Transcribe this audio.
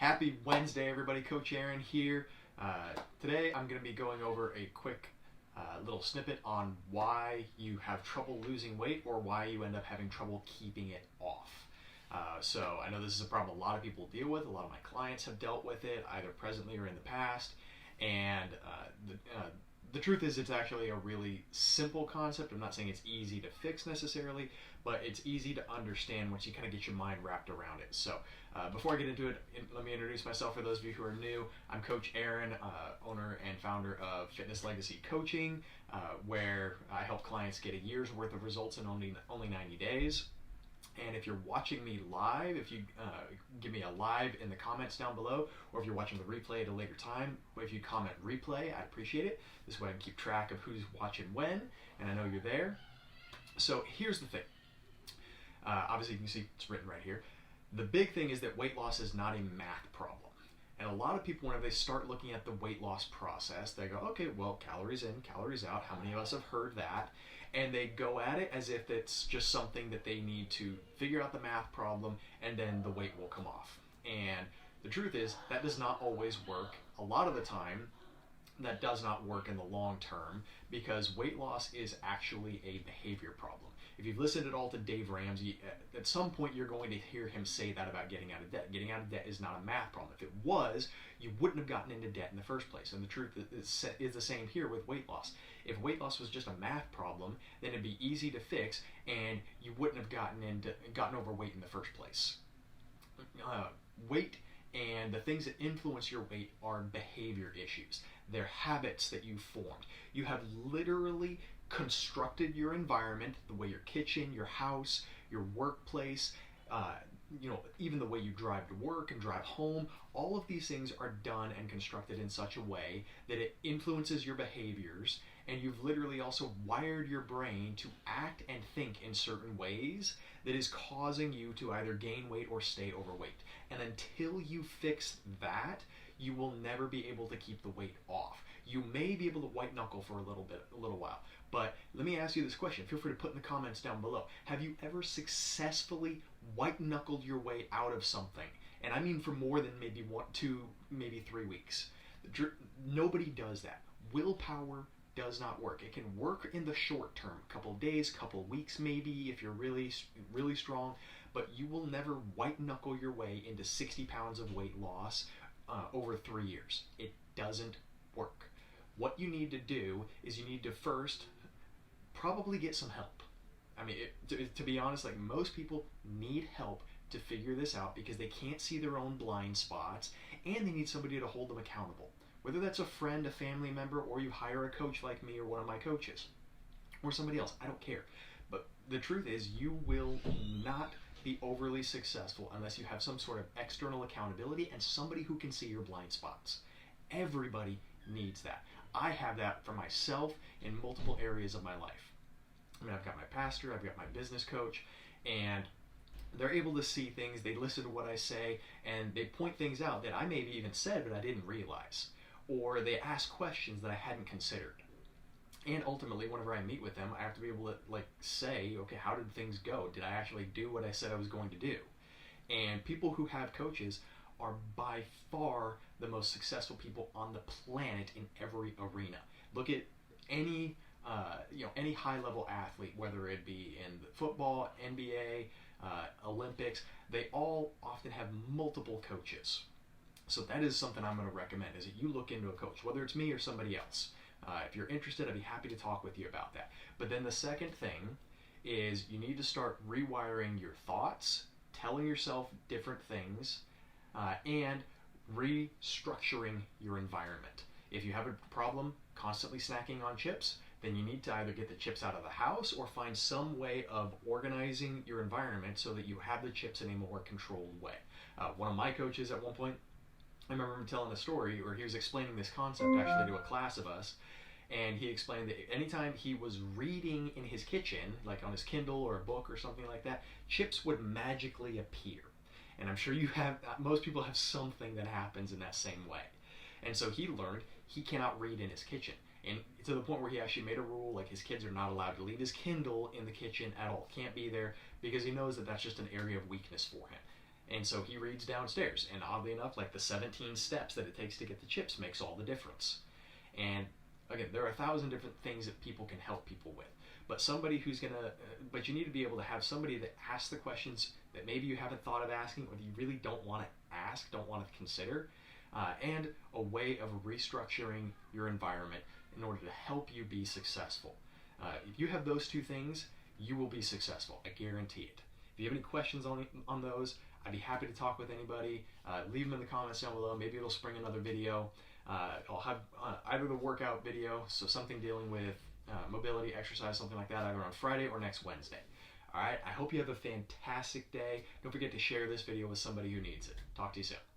Happy Wednesday, everybody. Coach Aaron here. Today I'm going to be going over a quick little snippet on why you have trouble losing weight or why you end up having trouble keeping it off. So I know this is a problem a lot of people deal with. A lot of my clients have dealt with it either presently or in the past. And the truth is it's actually a really simple concept. I'm not saying it's easy to fix necessarily, but it's easy to understand once you kind of get your mind wrapped around it. So before I get into it, let me introduce myself for those of you who are new. I'm Coach Aaron, owner and founder of Fitness Legacy Coaching, where I help clients get a year's worth of results in only 90 days. And if you're watching me live, if you give me a live in the comments down below, or if you're watching the replay at a later time, if you comment replay, I'd appreciate it. This way I can keep track of who's watching when, and I know you're there. So here's the thing. Obviously you can see it's written right here. The big thing is that weight loss is not a math problem. And a lot of people, whenever they start looking at the weight loss process, they go, okay, well, calories in, calories out. How many of us have heard that? And they go at it as if it's just something that they need to figure out the math problem and then the weight will come off. And the truth is that does not always work. A lot of the time, that does not work in the long term because weight loss is actually a behavior problem. If you've listened at all to Dave Ramsey, at some point you're going to hear him say that about getting out of debt. Getting out of debt is not a math problem. If it was, you wouldn't have gotten into debt in the first place. And the truth is the same here with weight loss. If weight loss was just a math problem, then it'd be easy to fix and you wouldn't have gotten overweight in the first place. Weight and the things that influence your weight are behavior issues. They're habits that you formed. You have literally constructed your environment, the way your kitchen, your house, your workplace, even the way you drive to work and drive home, all of these things are done and constructed in such a way that it influences your behaviors, and you've literally also wired your brain to act and think in certain ways that is causing you to either gain weight or stay overweight. And until you fix that, you will never be able to keep the weight off. You may be able to white knuckle for a little while, but let me ask you this question. Feel free to put in the comments down below. Have you ever successfully white knuckled your way out of something? And I mean for more than maybe 1, 2, maybe 3 weeks. Nobody does that. Willpower does not work. It can work in the short term, a couple of days, couple of weeks maybe if you're really, really strong, but you will never white knuckle your way into 60 pounds of weight loss over 3 years. It doesn't work. What you need to do is you need to first probably get some help. I mean, to be honest, like most people need help to figure this out because they can't see their own blind spots and they need somebody to hold them accountable. Whether that's a friend, a family member, or you hire a coach like me or one of my coaches or somebody else, I don't care. But the truth is you will not be overly successful unless you have some sort of external accountability and somebody who can see your blind spots. Everybody needs that. I have that for myself in multiple areas of my life. I mean, I've got my pastor, I've got my business coach, and they're able to see things, they listen to what I say, and they point things out that I maybe even said but I didn't realize. Or they ask questions that I hadn't considered. And ultimately, whenever I meet with them, I have to be able to say, okay, how did things go? Did I actually do what I said I was going to do? And people who have coaches are by far the most successful people on the planet in every arena. Look at any high-level athlete, whether it be in football, NBA, Olympics, they all often have multiple coaches. So that is something I'm going to recommend, is that you look into a coach, whether it's me or somebody else. If you're interested, I'd be happy to talk with you about that. But then the second thing is you need to start rewiring your thoughts, telling yourself different things, and restructuring your environment. If you have a problem constantly snacking on chips, then you need to either get the chips out of the house or find some way of organizing your environment so that you have the chips in a more controlled way. One of my coaches at one point, I remember him telling a story where he was explaining this concept actually to a class of us, and he explained that anytime he was reading in his kitchen, like on his Kindle or a book or something like that, chips would magically appear. And I'm sure most people have something that happens in that same way. And so he learned he cannot read in his kitchen. And to the point where he actually made a rule, like his kids are not allowed to leave his Kindle in the kitchen at all. Can't be there because he knows that that's just an area of weakness for him. And so he reads downstairs, and oddly enough, like the 17 steps that it takes to get the chips makes all the difference. And again, there are 1,000 different things that people can help people with. But somebody who's gonna, but you need to be able to have somebody that asks the questions that maybe you haven't thought of asking, or that you really don't want to ask, don't want to consider, and a way of restructuring your environment in order to help you be successful. If you have those two things, you will be successful. I guarantee it. If you have any questions on those, I'd be happy to talk with anybody. Leave them in the comments down below. Maybe it'll spring another video. I'll have either the workout video, so something dealing with mobility, exercise, something like that, either on Friday or next Wednesday. All right, I hope you have a fantastic day. Don't forget to share this video with somebody who needs it. Talk to you soon.